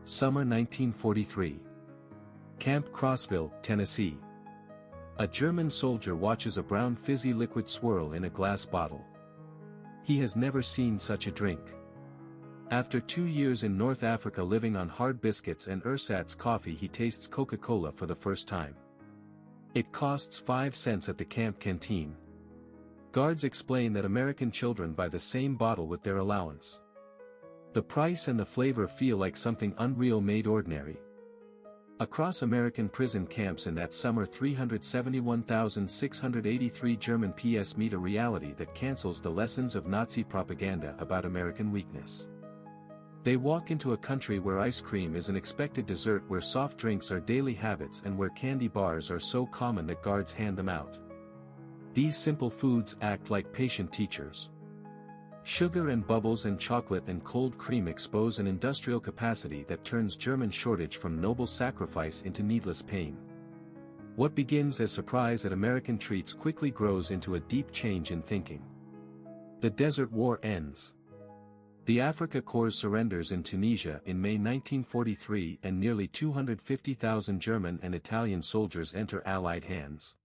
Summer 1943. Camp Crossville, Tennessee. A German soldier watches a brown fizzy liquid swirl in a glass bottle. He has never seen such a drink. After 2 years in North Africa living on hard biscuits and ersatz coffee, he tastes Coca-Cola for the first time. It costs 5 cents at the camp canteen. Guards explain that American children buy the same bottle with their allowance. The price and the flavor feel like something unreal made ordinary. Across American prison camps in that summer, 371,683 German PS meet a reality that cancels the lessons of Nazi propaganda about American weakness. They walk into a country where ice cream is an expected dessert, where soft drinks are daily habits, and where candy bars are so common that guards hand them out. These simple foods act like patient teachers. Sugar and bubbles and chocolate and cold cream expose an industrial capacity that turns German shortage from noble sacrifice into needless pain. What begins as surprise at American treats quickly grows into a deep change in thinking. The Desert War ends. The Afrika Korps surrenders in Tunisia in May 1943, and nearly 250,000 German and Italian soldiers enter Allied hands.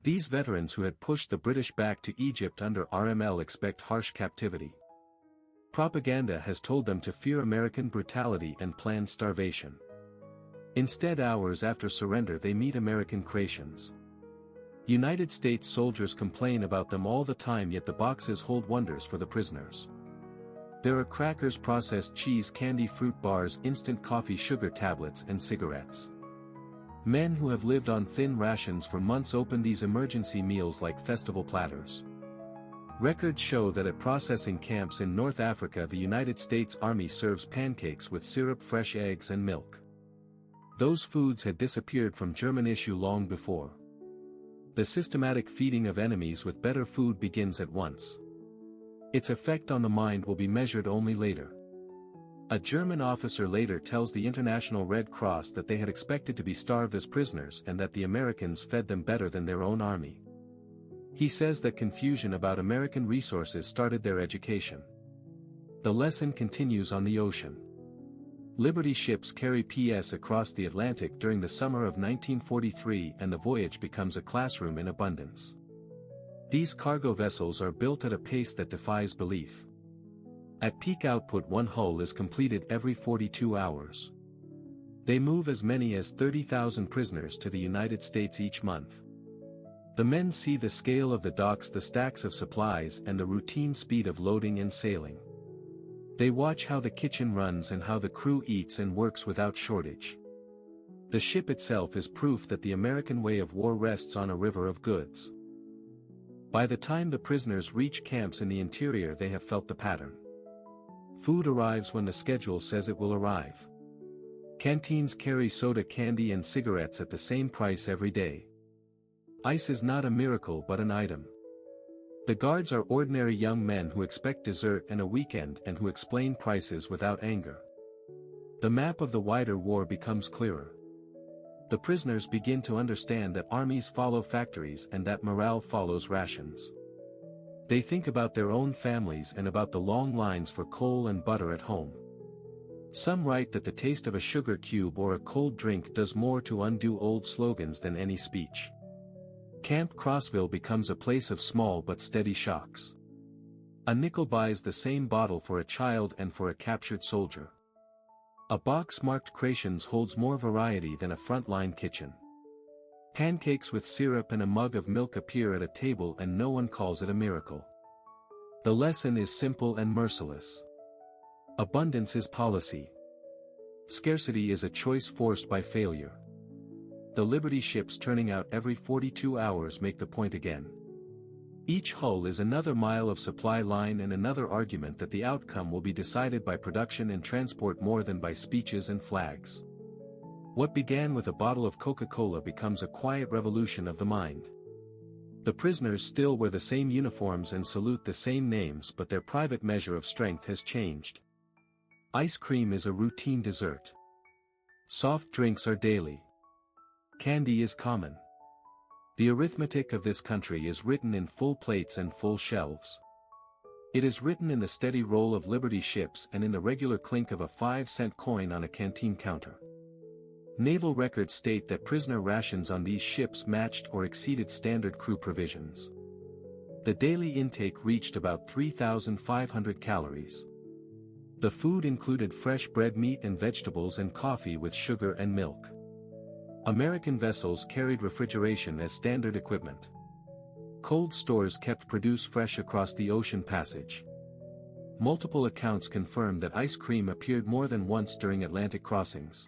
These veterans who had pushed the British back to Egypt under RML expect harsh captivity. Propaganda has told them to fear American brutality and plan starvation. Instead, hours after surrender, they meet American creations. United States soldiers complain about them all the time, yet the boxes hold wonders for the prisoners. There are crackers, processed cheese, candy, fruit bars, instant coffee, sugar tablets, and cigarettes. Men who have lived on thin rations for months open these emergency meals like festival platters. Records show that at processing camps in North Africa, the United States Army serves pancakes with syrup, fresh eggs, and milk. Those foods had disappeared from German issue long before. The systematic feeding of enemies with better food begins at once. Its effect on the mind will be measured only later. A German officer later tells the International Red Cross that they had expected to be starved as prisoners and that the Americans fed them better than their own army. He says that confusion about American resources started their education. The lesson continues on the ocean. Liberty ships carry PS across the Atlantic during the summer of 1943, and the voyage becomes a classroom in abundance. These cargo vessels are built at a pace that defies belief. At peak output, one hull is completed every 42 hours. They move as many as 30,000 prisoners to the United States each month. The men see the scale of the docks, the stacks of supplies, and the routine speed of loading and sailing. They watch how the kitchen runs and how the crew eats and works without shortage. The ship itself is proof that the American way of war rests on a river of goods. By the time the prisoners reach camps in the interior, they have felt the pattern. Food arrives when the schedule says it will arrive. Canteens carry soda, candy, and cigarettes at the same price every day. Ice is not a miracle but an item. The guards are ordinary young men who expect dessert and a weekend and who explain prices without anger. The map of the wider war becomes clearer. The prisoners begin to understand that armies follow factories and that morale follows rations. They think about their own families and about the long lines for coal and butter at home. Some write that the taste of a sugar cube or a cold drink does more to undo old slogans than any speech. Camp Crossville becomes a place of small but steady shocks. A nickel buys the same bottle for a child and for a captured soldier. A box marked creations holds more variety than a frontline kitchen. Pancakes with syrup and a mug of milk appear at a table and no one calls it a miracle. The lesson is simple and merciless. Abundance is policy. Scarcity is a choice forced by failure. The Liberty ships turning out every 42 hours make the point again. Each hull is another mile of supply line and another argument that the outcome will be decided by production and transport more than by speeches and flags. What began with a bottle of Coca-Cola becomes a quiet revolution of the mind. The prisoners still wear the same uniforms and salute the same names, but their private measure of strength has changed. Ice cream is a routine dessert. Soft drinks are daily. Candy is common. The arithmetic of this country is written in full plates and full shelves. It is written in the steady roll of Liberty ships and in the regular clink of a 5-cent coin on a canteen counter. Naval records state that prisoner rations on these ships matched or exceeded standard crew provisions. The daily intake reached about 3,500 calories. The food included fresh bread, meat and vegetables, and coffee with sugar and milk. American vessels carried refrigeration as standard equipment. Cold stores kept produce fresh across the ocean passage. Multiple accounts confirm that ice cream appeared more than once during Atlantic crossings.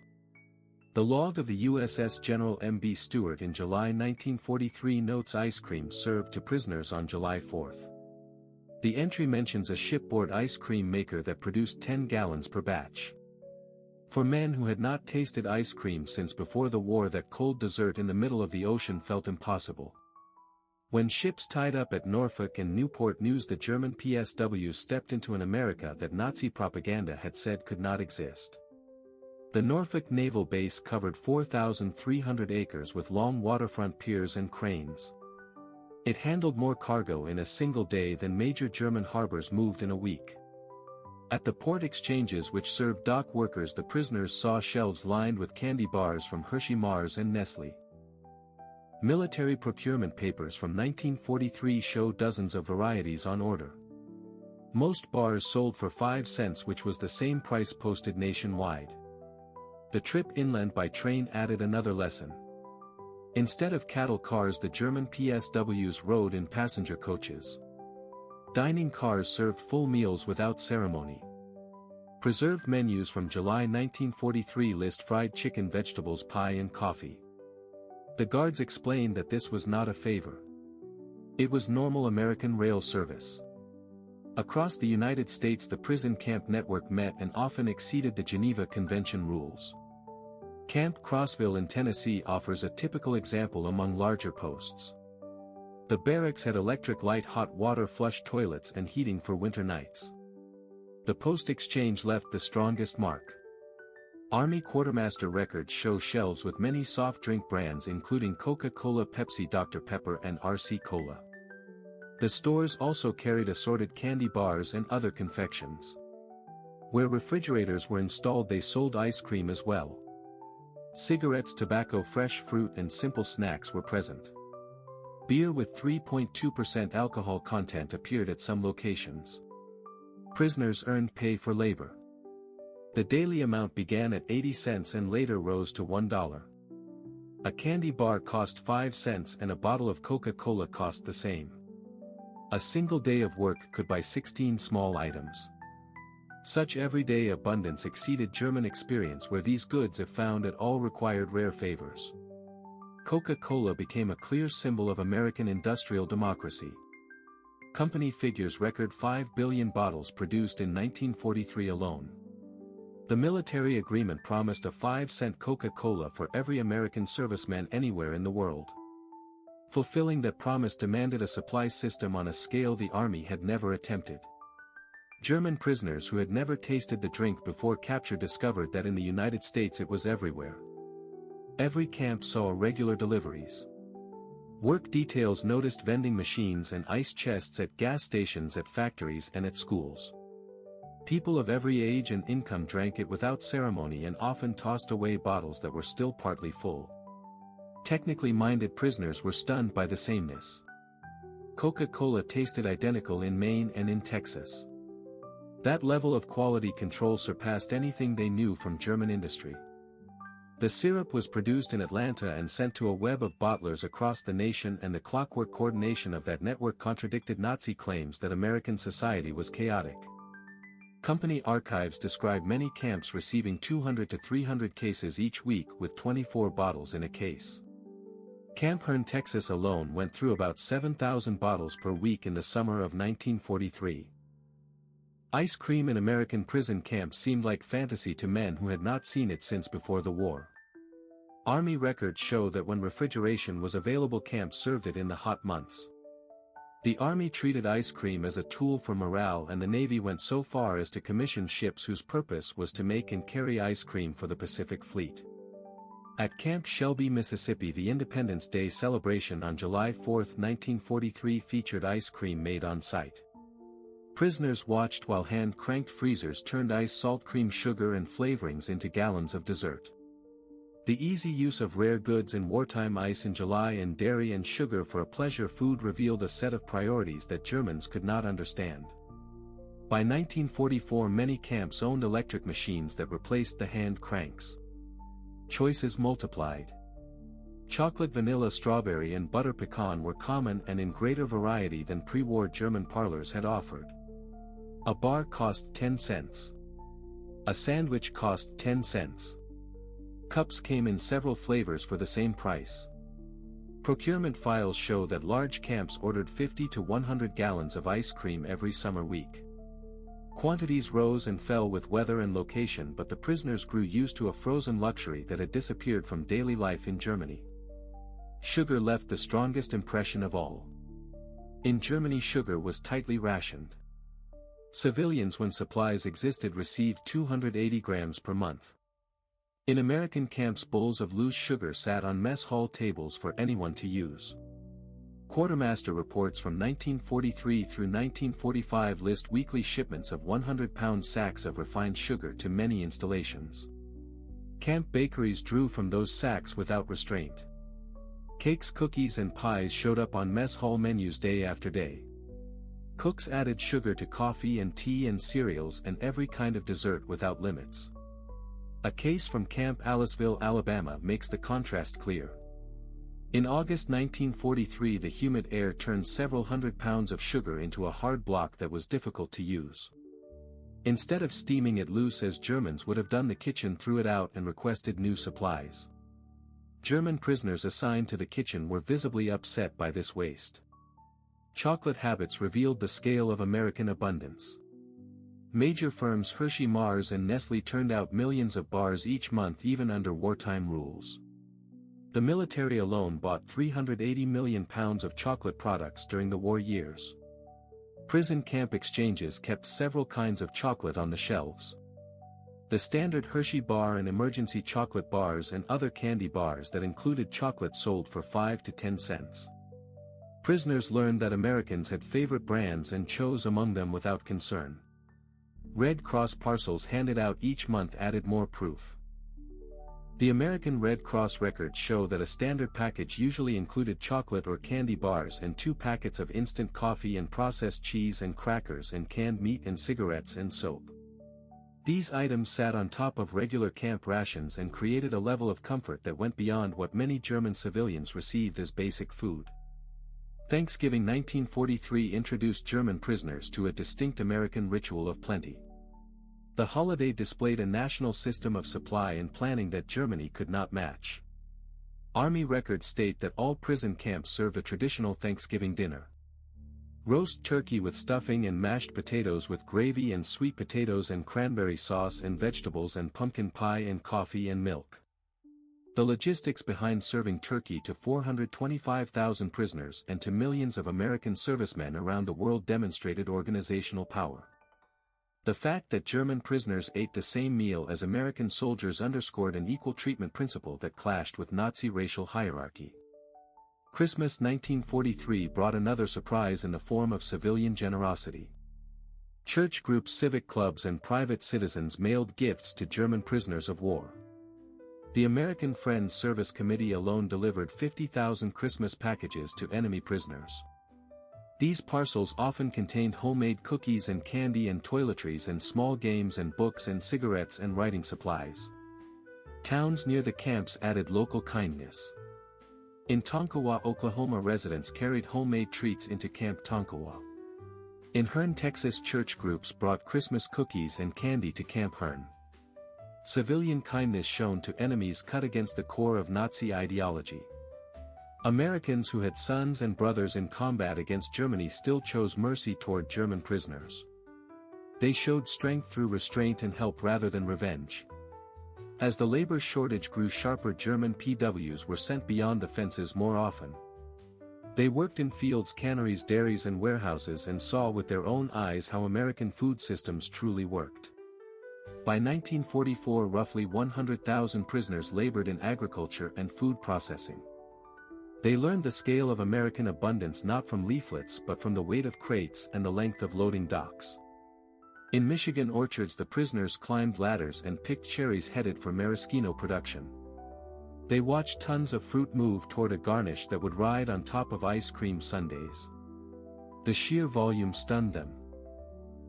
The log of the USS General M.B. Stewart in July 1943 notes ice cream served to prisoners on July 4. The entry mentions a shipboard ice cream maker that produced 10 gallons per batch. For men who had not tasted ice cream since before the war, that cold dessert in the middle of the ocean felt impossible. When ships tied up at Norfolk and Newport News, the German POWs stepped into an America that Nazi propaganda had said could not exist. The Norfolk naval base covered 4,300 acres with long waterfront piers and cranes. It handled more cargo in a single day than major German harbors moved in a week. At the port exchanges which served dock workers, the prisoners saw shelves lined with candy bars from Hershey, Mars and Nestle. Military procurement papers from 1943 show dozens of varieties on order. Most bars sold for 5 cents, which was the same price posted nationwide. The trip inland by train added another lesson. Instead of cattle cars, the German POWs rode in passenger coaches. Dining cars served full meals without ceremony. Preserved menus from July 1943 list fried chicken, vegetables, pie and coffee. The guards explained that this was not a favor. It was normal American rail service. Across the United States, the prison camp network met and often exceeded the Geneva Convention rules. Camp Crossville in Tennessee offers a typical example among larger posts. The barracks had electric light hot water flush toilets and heating for winter nights. The post exchange left the strongest mark. Army quartermaster records show shelves with many soft drink brands including Coca-Cola, Pepsi, Dr. Pepper and RC Cola. The stores also carried assorted candy bars and other confections. Where refrigerators were installed, they sold ice cream as well. Cigarettes, tobacco, fresh fruit and simple snacks were present. Beer with 3.2% alcohol content appeared at some locations. Prisoners earned pay for labor. The daily amount began at 80 cents and later rose to $1. A candy bar cost 5 cents and a bottle of Coca-Cola cost the same. A single day of work could buy 16 small items. Such everyday abundance exceeded German experience, where these goods, if found at all, required rare favors. Coca-Cola became a clear symbol of American industrial democracy. Company figures record 5 billion bottles produced in 1943 alone. The military agreement promised a 5-cent Coca-Cola for every American serviceman anywhere in the world. Fulfilling that promise demanded a supply system on a scale the Army had never attempted. German prisoners who had never tasted the drink before capture discovered that in the United States it was everywhere. Every camp saw regular deliveries. Work details noticed vending machines and ice chests at gas stations, at factories and at schools. People of every age and income drank it without ceremony and often tossed away bottles that were still partly full. Technically minded prisoners were stunned by the sameness. Coca-Cola tasted identical in Maine and in Texas. That level of quality control surpassed anything they knew from German industry. The syrup was produced in Atlanta and sent to a web of bottlers across the nation, and the clockwork coordination of that network contradicted Nazi claims that American society was chaotic. Company archives describe many camps receiving 200 to 300 cases each week, with 24 bottles in a case. Camp Hearn, Texas alone went through about 7,000 bottles per week in the summer of 1943. Ice cream in American prison camps seemed like fantasy to men who had not seen it since before the war. Army records show that when refrigeration was available, camps served it in the hot months. The Army treated ice cream as a tool for morale, and the Navy went so far as to commission ships whose purpose was to make and carry ice cream for the Pacific Fleet. At Camp Shelby, Mississippi, the Independence Day celebration on July 4, 1943 featured ice cream made on site. Prisoners watched while hand-cranked freezers turned ice, salt, cream, sugar and flavorings into gallons of dessert. The easy use of rare goods in wartime, ice in July and dairy and sugar for a pleasure food, revealed a set of priorities that Germans could not understand. By 1944 many camps owned electric machines that replaced the hand cranks. Choices multiplied. Chocolate, vanilla, strawberry and butter pecan were common and in greater variety than pre-war German parlors had offered. A bar cost 10 cents. A sandwich cost 10 cents. Cups came in several flavors for the same price. Procurement files show that large camps ordered 50 to 100 gallons of ice cream every summer week. Quantities rose and fell with weather and location, but the prisoners grew used to a frozen luxury that had disappeared from daily life in Germany. Sugar left the strongest impression of all. In Germany, sugar was tightly rationed. Civilians, when supplies existed, received 280 grams per month. In American camps, bowls of loose sugar sat on mess hall tables for anyone to use. Quartermaster reports from 1943 through 1945 list weekly shipments of 100-pound sacks of refined sugar to many installations. Camp bakeries drew from those sacks without restraint. Cakes, cookies and pies showed up on mess hall menus day after day. Cooks added sugar to coffee and tea and cereals and every kind of dessert without limits. A case from Camp Aliceville, Alabama makes the contrast clear. In August 1943, the humid air turned several hundred pounds of sugar into a hard block that was difficult to use. Instead of steaming it loose as Germans would have done, the kitchen threw it out and requested new supplies. German prisoners assigned to the kitchen were visibly upset by this waste. Chocolate habits revealed the scale of American abundance. Major firms Hershey, Mars and Nestle turned out millions of bars each month even under wartime rules. The military alone bought 380 million pounds of chocolate products during the war years. Prison camp exchanges kept several kinds of chocolate on the shelves. The standard Hershey bar and emergency chocolate bars and other candy bars that included chocolate sold for 5 to 10 cents. Prisoners learned that Americans had favorite brands and chose among them without concern. Red Cross parcels handed out each month added more proof. The American Red Cross records show that a standard package usually included chocolate or candy bars and 2 packets of instant coffee and processed cheese and crackers and canned meat and cigarettes and soap. These items sat on top of regular camp rations and created a level of comfort that went beyond what many German civilians received as basic food. Thanksgiving 1943 introduced German prisoners to a distinct American ritual of plenty. The holiday displayed a national system of supply and planning that Germany could not match. Army records state that all prison camps served a traditional Thanksgiving dinner. Roast turkey with stuffing and mashed potatoes with gravy and sweet potatoes and cranberry sauce and vegetables and pumpkin pie and coffee and milk. The logistics behind serving turkey to 425,000 prisoners and to millions of American servicemen around the world demonstrated organizational power. The fact that German prisoners ate the same meal as American soldiers underscored an equal treatment principle that clashed with Nazi racial hierarchy. Christmas 1943 brought another surprise in the form of civilian generosity. Church groups, civic clubs and private citizens mailed gifts to German prisoners of war. The American Friends Service Committee alone delivered 50,000 Christmas packages to enemy prisoners. These parcels often contained homemade cookies and candy and toiletries and small games and books and cigarettes and writing supplies. Towns near the camps added local kindness. In Tonkawa, Oklahoma, residents carried homemade treats into Camp Tonkawa. In Hearne, Texas, church groups brought Christmas cookies and candy to Camp Hearne. Civilian kindness shown to enemies cut against the core of Nazi ideology. Americans who had sons and brothers in combat against Germany still chose mercy toward German prisoners. They showed strength through restraint and help rather than revenge. As the labor shortage grew sharper, German POWs were sent beyond the fences more often. They worked in fields, canneries, dairies and warehouses and saw with their own eyes how American food systems truly worked. By 1944, roughly 100,000 prisoners labored in agriculture and food processing. They learned the scale of American abundance not from leaflets but from the weight of crates and the length of loading docks. In Michigan orchards the prisoners climbed ladders and picked cherries headed for maraschino production. They watched tons of fruit move toward a garnish that would ride on top of ice cream sundaes. The sheer volume stunned them.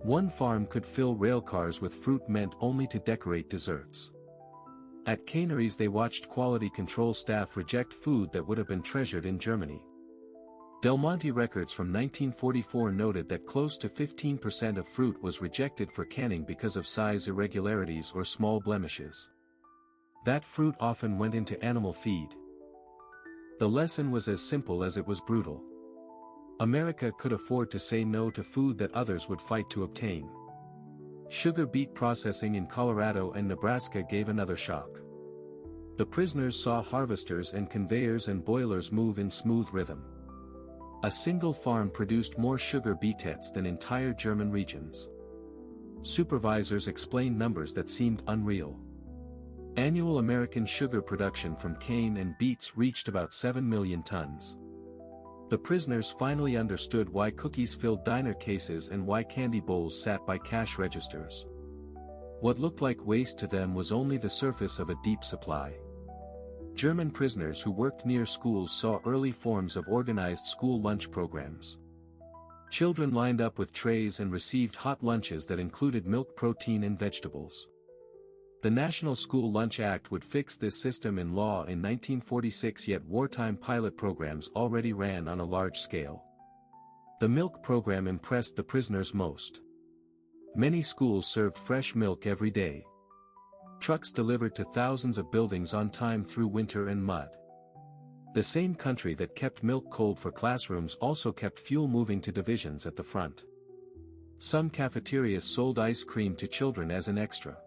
One farm could fill railcars with fruit meant only to decorate desserts. At canneries they watched quality control staff reject food that would have been treasured in Germany. Del Monte records from 1944 noted that close to 15% of fruit was rejected for canning because of size irregularities or small blemishes. That fruit often went into animal feed. The lesson was as simple as it was brutal. America could afford to say no to food that others would fight to obtain. Sugar beet processing in Colorado and Nebraska gave another shock. The prisoners saw harvesters and conveyors and boilers move in smooth rhythm. A single farm produced more sugar beetheads than entire German regions. Supervisors explained numbers that seemed unreal. Annual American sugar production from cane and beets reached about 7 million tons. The prisoners finally understood why cookies filled diner cases and why candy bowls sat by cash registers. What looked like waste to them was only the surface of a deep supply. German prisoners who worked near schools saw early forms of organized school lunch programs. Children lined up with trays and received hot lunches that included milk, protein and vegetables. The National School Lunch Act would fix this system in law in 1946, yet wartime pilot programs already ran on a large scale. The milk program impressed the prisoners most. Many schools served fresh milk every day. Trucks delivered to thousands of buildings on time through winter and mud. The same country that kept milk cold for classrooms also kept fuel moving to divisions at the front. Some cafeterias sold ice cream to children as an extra.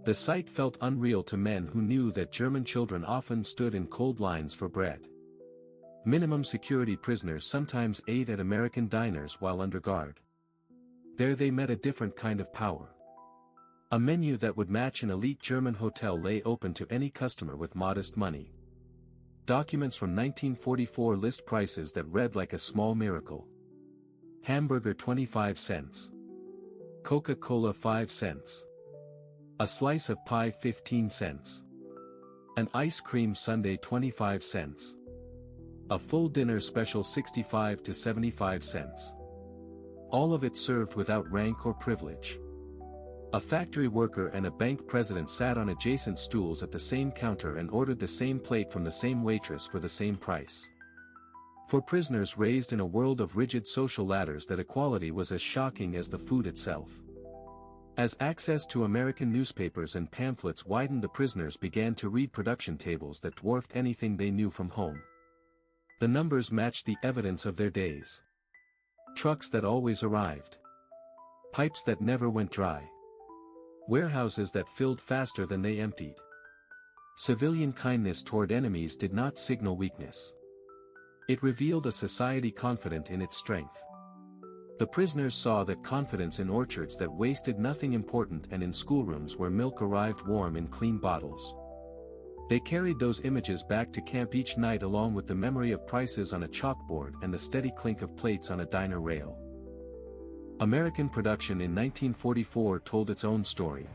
The sight felt unreal to men who knew that German children often stood in cold lines for bread. Minimum security prisoners sometimes ate at American diners while under guard. There they met a different kind of power. A menu that would match an elite German hotel lay open to any customer with modest money. Documents from 1944 list prices that read like a small miracle. Hamburger 25 cents. Coca-Cola 5 cents. A slice of pie 15 cents. An ice cream sundae 25 cents. A full dinner special 65 to 75 cents. All of it served without rank or privilege. A factory worker and a bank president sat on adjacent stools at the same counter and ordered the same plate from the same waitress for the same price. For prisoners raised in a world of rigid social ladders, that equality was as shocking as the food itself. As access to American newspapers and pamphlets widened, the prisoners began to read production tables that dwarfed anything they knew from home. The numbers matched the evidence of their days. Trucks that always arrived. Pipes that never went dry. Warehouses that filled faster than they emptied. Civilian kindness toward enemies did not signal weakness. It revealed a society confident in its strength. The prisoners saw that confidence in orchards that wasted nothing important and in schoolrooms where milk arrived warm in clean bottles. They carried those images back to camp each night, along with the memory of prices on a chalkboard and the steady clink of plates on a diner rail. American production in 1944 told its own story.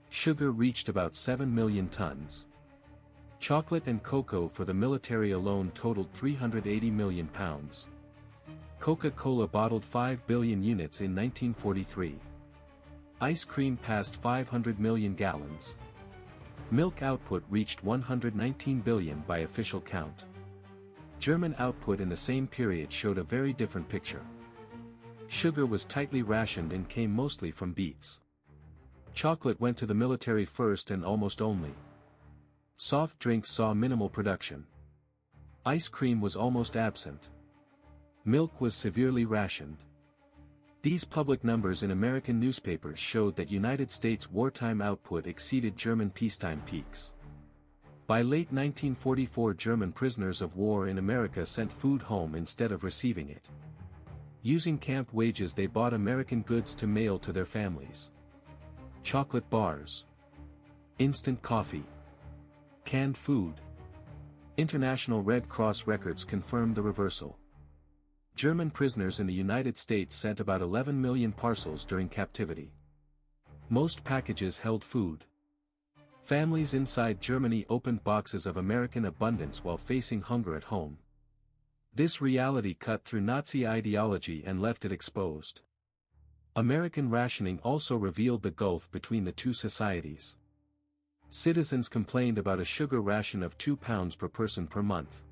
Sugar reached about 7 million tons. Chocolate and cocoa for the military alone totaled 380 million pounds. Coca-Cola bottled 5 billion units in 1943. Ice cream passed 500 million gallons. Milk output reached 119 billion by official count. German output in the same period showed a very different picture. Sugar was tightly rationed and came mostly from beets. Chocolate went to the military first and almost only. Soft drinks saw minimal production. Ice cream was almost absent. Milk was severely rationed. These public numbers in American newspapers showed that United States wartime output exceeded German peacetime peaks. By late 1944, German prisoners of war in America sent food home instead of receiving it. Using camp wages, they bought American goods to mail to their families. Chocolate bars. Instant coffee. Canned food. International Red Cross records confirm the reversal. German prisoners in the United States sent about 11 million parcels during captivity. Most packages held food. Families inside Germany opened boxes of American abundance while facing hunger at home. This reality cut through Nazi ideology and left it exposed. American rationing also revealed the gulf between the two societies. Citizens complained about a sugar ration of 2 pounds per person per month.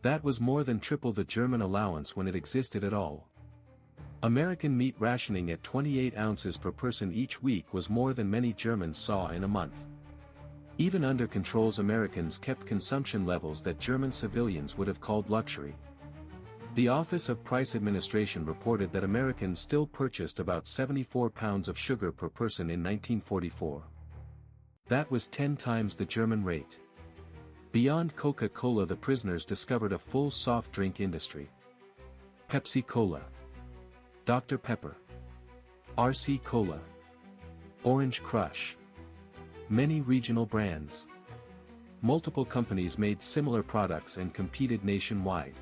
That was more than triple the German allowance when it existed at all. American meat rationing at 28 ounces per person each week was more than many Germans saw in a month. Even under controls, Americans kept consumption levels that German civilians would have called luxury. The Office of Price Administration reported that Americans still purchased about 74 pounds of sugar per person in 1944. That was 10 times the German rate. Beyond Coca-Cola, the prisoners discovered a full soft drink industry. Pepsi-Cola, Dr. Pepper, RC Cola, Orange Crush. Many regional brands. Multiple companies made similar products and competed nationwide.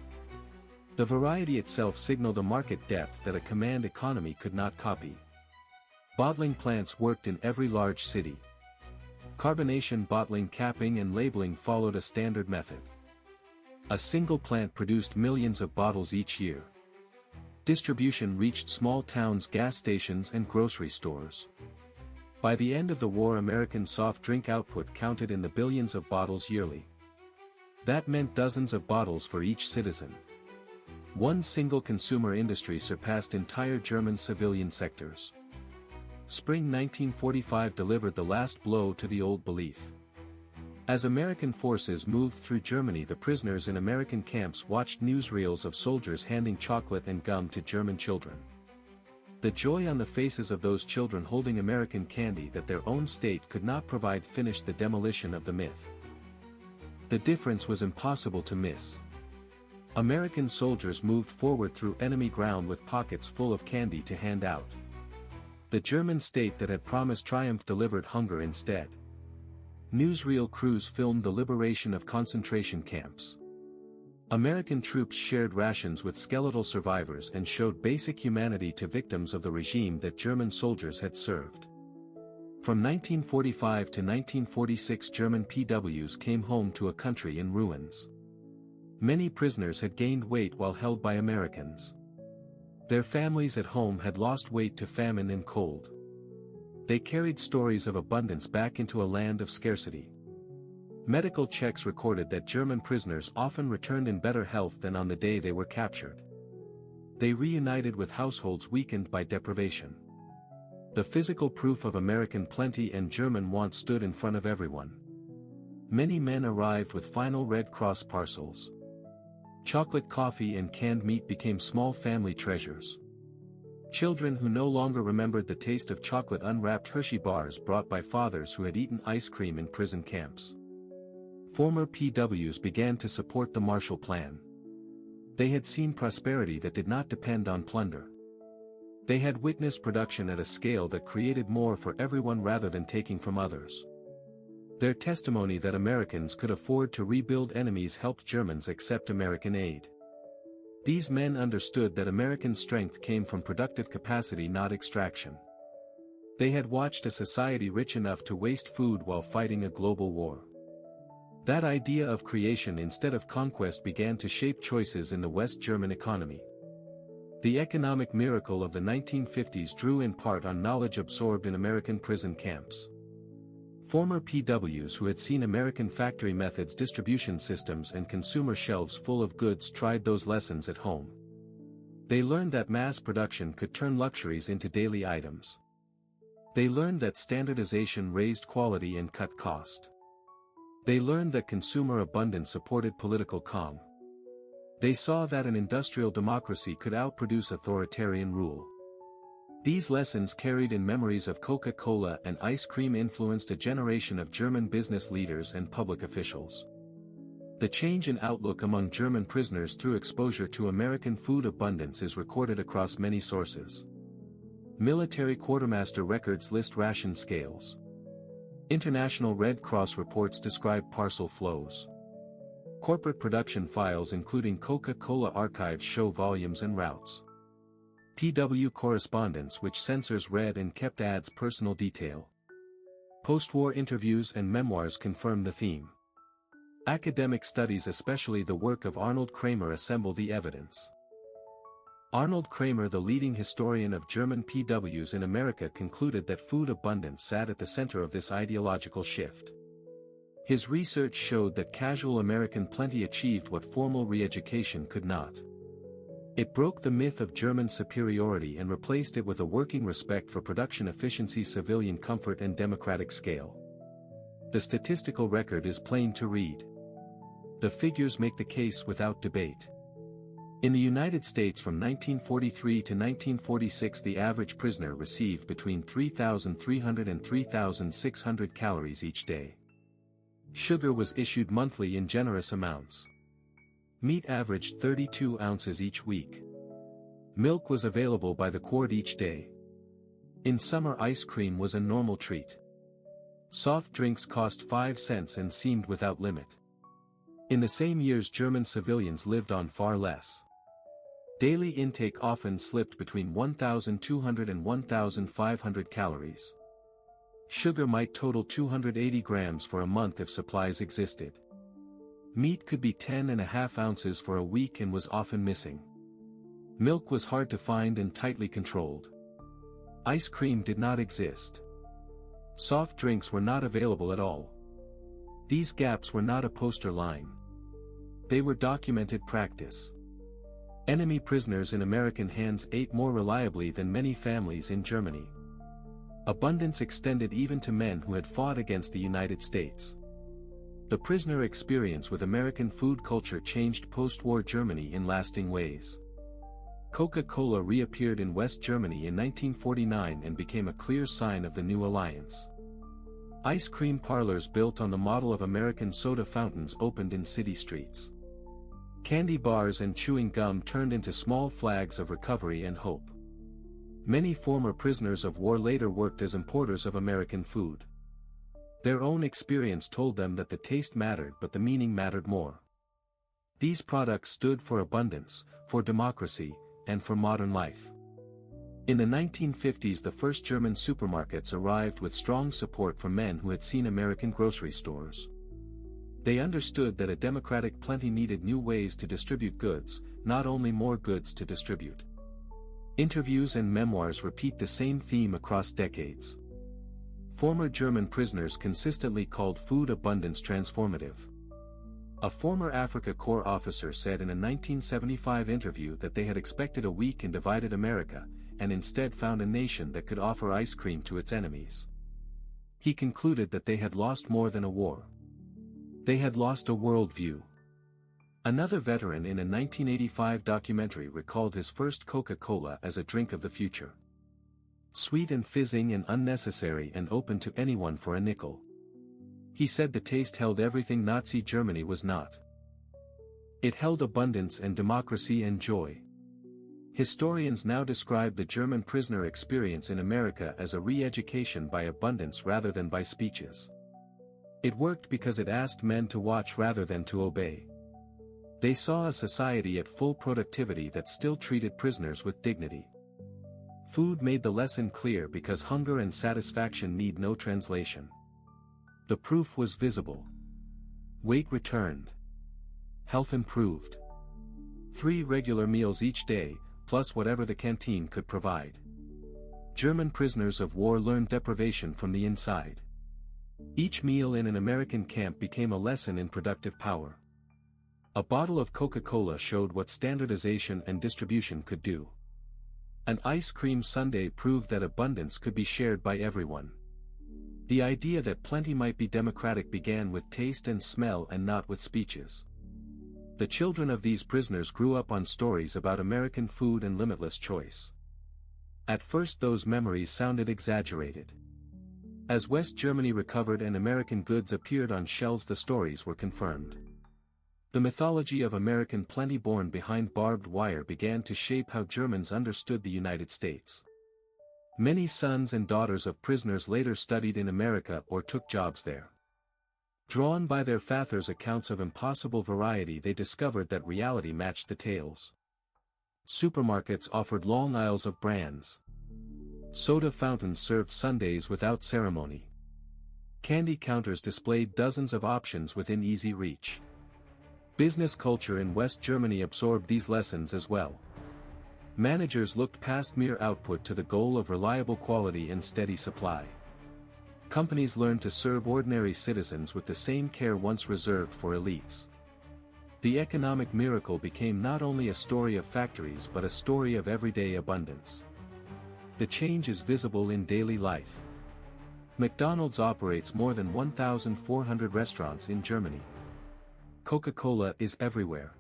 The variety itself signaled a market depth that a command economy could not copy. Bottling plants worked in every large city. Carbonation, bottling, capping and labeling followed a standard method. A single plant produced millions of bottles each year. Distribution reached small towns, gas stations and grocery stores. By the end of the war, American soft drink output counted in the billions of bottles yearly. That meant dozens of bottles for each citizen. One single consumer industry surpassed entire German civilian sectors. Spring 1945 delivered the last blow to the old belief. As American forces moved through Germany, the prisoners in American camps watched newsreels of soldiers handing chocolate and gum to German children. The joy on the faces of those children holding American candy that their own state could not provide finished the demolition of the myth. The difference was impossible to miss. American soldiers moved forward through enemy ground with pockets full of candy to hand out. The German state that had promised triumph delivered hunger instead. Newsreel crews filmed the liberation of concentration camps. American troops shared rations with skeletal survivors and showed basic humanity to victims of the regime that German soldiers had served. From 1945 to 1946, German POWs came home to a country in ruins. Many prisoners had gained weight while held by Americans. Their families at home had lost weight to famine and cold. They carried stories of abundance back into a land of scarcity. Medical checks recorded that German prisoners often returned in better health than on the day they were captured. They reunited with households weakened by deprivation. The physical proof of American plenty and German want stood in front of everyone. Many men arrived with final Red Cross parcels. Chocolate, coffee and canned meat became small family treasures. Children who no longer remembered the taste of chocolate unwrapped Hershey bars brought by fathers who had eaten ice cream in prison camps. Former POWs began to support the Marshall Plan. They had seen prosperity that did not depend on plunder. They had witnessed production at a scale that created more for everyone rather than taking from others. Their testimony that Americans could afford to rebuild enemies helped Germans accept American aid. These men understood that American strength came from productive capacity, not extraction. They had watched a society rich enough to waste food while fighting a global war. That idea of creation instead of conquest began to shape choices in the West German economy. The economic miracle of the 1950s drew in part on knowledge absorbed in American prison camps. Former POWs who had seen American factory methods, distribution systems and consumer shelves full of goods tried those lessons at home. They learned that mass production could turn luxuries into daily items. They learned that standardization raised quality and cut cost. They learned that consumer abundance supported political calm. They saw that an industrial democracy could outproduce authoritarian rule. These lessons, carried in memories of Coca-Cola and ice cream, influenced a generation of German business leaders and public officials. The change in outlook among German prisoners through exposure to American food abundance is recorded across many sources. Military quartermaster records list ration scales. International Red Cross reports describe parcel flows. Corporate production files including Coca-Cola archives show volumes and routes. PW correspondence which censors read and kept ads personal detail. Post-war interviews and memoirs confirm the theme. Academic studies, especially the work of Arnold Kramer, assemble the evidence. Arnold Kramer, the leading historian of German PWs in America, concluded that food abundance sat at the center of this ideological shift. His research showed that casual American plenty achieved what formal re-education could not. It broke the myth of German superiority and replaced it with a working respect for production efficiency, civilian comfort and democratic scale. The statistical record is plain to read. The figures make the case without debate. In the United States from 1943 to 1946, the average prisoner received between 3,300 and 3,600 calories each day. Sugar was issued monthly in generous amounts. Meat averaged 32 ounces each week. Milk was available by the quart each day. In summer, ice cream was a normal treat. Soft drinks cost 5 cents and seemed without limit. In the same years, German civilians lived on far less. Daily intake often slipped between 1,200 and 1,500 calories. Sugar might total 280 grams for a month if supplies existed. Meat could be 10.5 ounces for a week and was often missing. Milk was hard to find and tightly controlled. Ice cream did not exist. Soft drinks were not available at all. These gaps were not a poster line. They were documented practice. Enemy prisoners in American hands ate more reliably than many families in Germany. Abundance extended even to men who had fought against the United States. The prisoner experience with American food culture changed post-war Germany in lasting ways. Coca-Cola reappeared in West Germany in 1949 and became a clear sign of the new alliance. Ice cream parlors built on the model of American soda fountains opened in city streets. Candy bars and chewing gum turned into small flags of recovery and hope. Many former prisoners of war later worked as importers of American food. Their own experience told them that the taste mattered, but the meaning mattered more. These products stood for abundance, for democracy, and for modern life. In the 1950s, the first German supermarkets arrived with strong support from men who had seen American grocery stores. They understood that a democratic plenty needed new ways to distribute goods, not only more goods to distribute. Interviews and memoirs repeat the same theme across decades. Former German prisoners consistently called food abundance transformative. A former Africa Corps officer said in a 1975 interview that they had expected a weak and divided America, and instead found a nation that could offer ice cream to its enemies. He concluded that they had lost more than a war. They had lost a worldview. Another veteran in a 1985 documentary recalled his first Coca-Cola as a drink of the future. Sweet and fizzing and unnecessary and open to anyone for a nickel. He said the taste held everything Nazi Germany was not. It held abundance and democracy and joy. Historians now describe the German prisoner experience in America as a re-education by abundance rather than by speeches. It worked because it asked men to watch rather than to obey. They saw a society at full productivity that still treated prisoners with dignity. Food made the lesson clear because hunger and satisfaction need no translation. The proof was visible. Weight returned. Health improved. 3 regular meals each day, plus whatever the canteen could provide. German prisoners of war learned deprivation from the inside. Each meal in an American camp became a lesson in productive power. A bottle of Coca-Cola showed what standardization and distribution could do. An ice cream sundae proved that abundance could be shared by everyone. The idea that plenty might be democratic began with taste and smell and not with speeches. The children of these prisoners grew up on stories about American food and limitless choice. At first those memories sounded exaggerated. As West Germany recovered and American goods appeared on shelves, the stories were confirmed. The mythology of American plenty born behind barbed wire began to shape how Germans understood the United States. Many sons and daughters of prisoners later studied in America or took jobs there. Drawn by their father's accounts of impossible variety, they discovered that reality matched the tales. Supermarkets offered long aisles of brands. Soda fountains served sundaes without ceremony. Candy counters displayed dozens of options within easy reach. Business culture in West Germany absorbed these lessons as well. Managers looked past mere output to the goal of reliable quality and steady supply. Companies learned to serve ordinary citizens with the same care once reserved for elites. The economic miracle became not only a story of factories but a story of everyday abundance. The change is visible in daily life. McDonald's operates more than 1,400 restaurants in Germany. Coca-Cola is everywhere.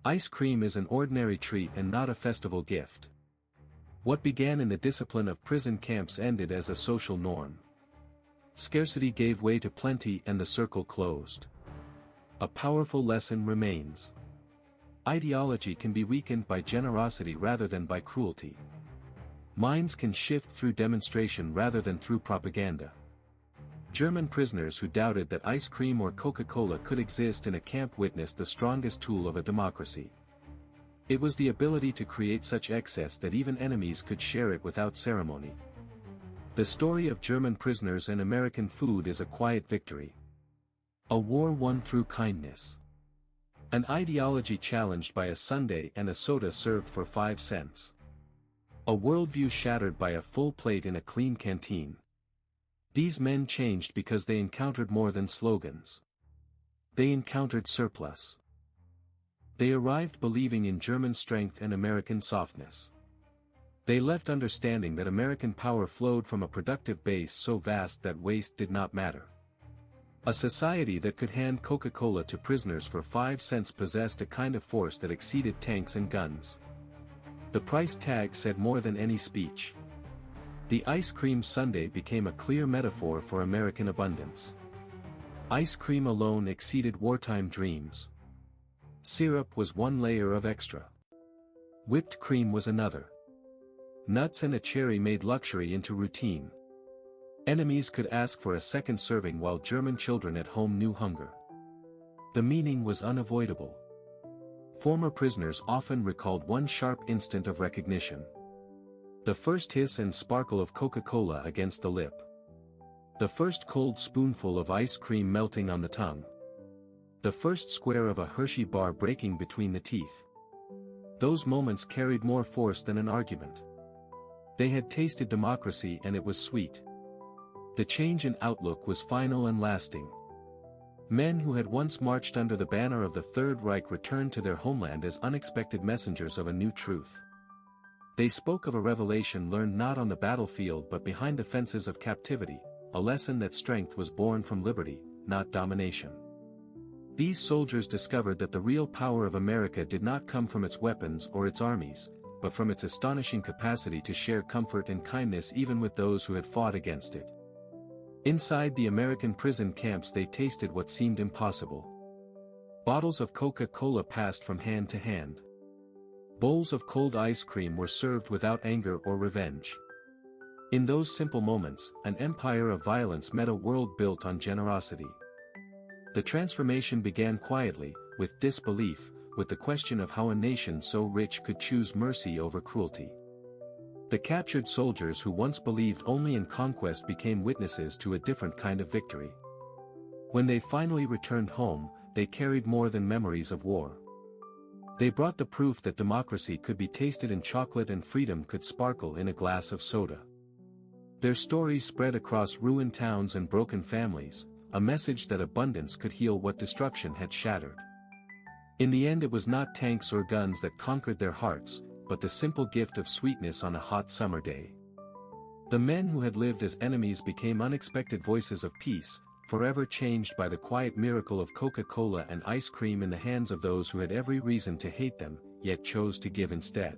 Ice cream is an ordinary treat and not a festival gift. What began in the discipline of prison camps ended as a social norm. Scarcity gave way to plenty and the circle closed. A powerful lesson remains. Ideology can be weakened by generosity rather than by cruelty. Minds can shift through demonstration rather than through propaganda. German prisoners who doubted that ice cream or Coca-Cola could exist in a camp witnessed the strongest tool of a democracy. It was the ability to create such excess that even enemies could share it without ceremony. The story of German prisoners and American food is a quiet victory. A war won through kindness. An ideology challenged by a sundae and a soda served for 5 cents. A worldview shattered by a full plate in a clean canteen. These men changed because they encountered more than slogans. They encountered surplus. They arrived believing in German strength and American softness. They left understanding that American power flowed from a productive base so vast that waste did not matter. A society that could hand Coca-Cola to prisoners for 5 cents possessed a kind of force that exceeded tanks and guns. The price tag said more than any speech. The ice cream sundae became a clear metaphor for American abundance. Ice cream alone exceeded wartime dreams. Syrup was one layer of extra. Whipped cream was another. Nuts and a cherry made luxury into routine. Enemies could ask for a second serving while German children at home knew hunger. The meaning was unavoidable. Former prisoners often recalled one sharp instant of recognition. The first hiss and sparkle of Coca-Cola against the lip. The first cold spoonful of ice cream melting on the tongue. The first square of a Hershey bar breaking between the teeth. Those moments carried more force than an argument. They had tasted democracy and it was sweet. The change in outlook was final and lasting. Men who had once marched under the banner of the Third Reich returned to their homeland as unexpected messengers of a new truth. They spoke of a revelation learned not on the battlefield but behind the fences of captivity, a lesson that strength was born from liberty, not domination. These soldiers discovered that the real power of America did not come from its weapons or its armies, but from its astonishing capacity to share comfort and kindness even with those who had fought against it. Inside the American prison camps they tasted what seemed impossible. Bottles of Coca-Cola passed from hand to hand. Bowls of cold ice cream were served without anger or revenge. In those simple moments, an empire of violence met a world built on generosity. The transformation began quietly, with disbelief, with the question of how a nation so rich could choose mercy over cruelty. The captured soldiers who once believed only in conquest became witnesses to a different kind of victory. When they finally returned home, they carried more than memories of war. They brought the proof that democracy could be tasted in chocolate and freedom could sparkle in a glass of soda. Their stories spread across ruined towns and broken families, a message that abundance could heal what destruction had shattered. In the end, it was not tanks or guns that conquered their hearts, but the simple gift of sweetness on a hot summer day. The men who had lived as enemies became unexpected voices of peace, forever changed by the quiet miracle of Coca-Cola and ice cream in the hands of those who had every reason to hate them, yet chose to give instead.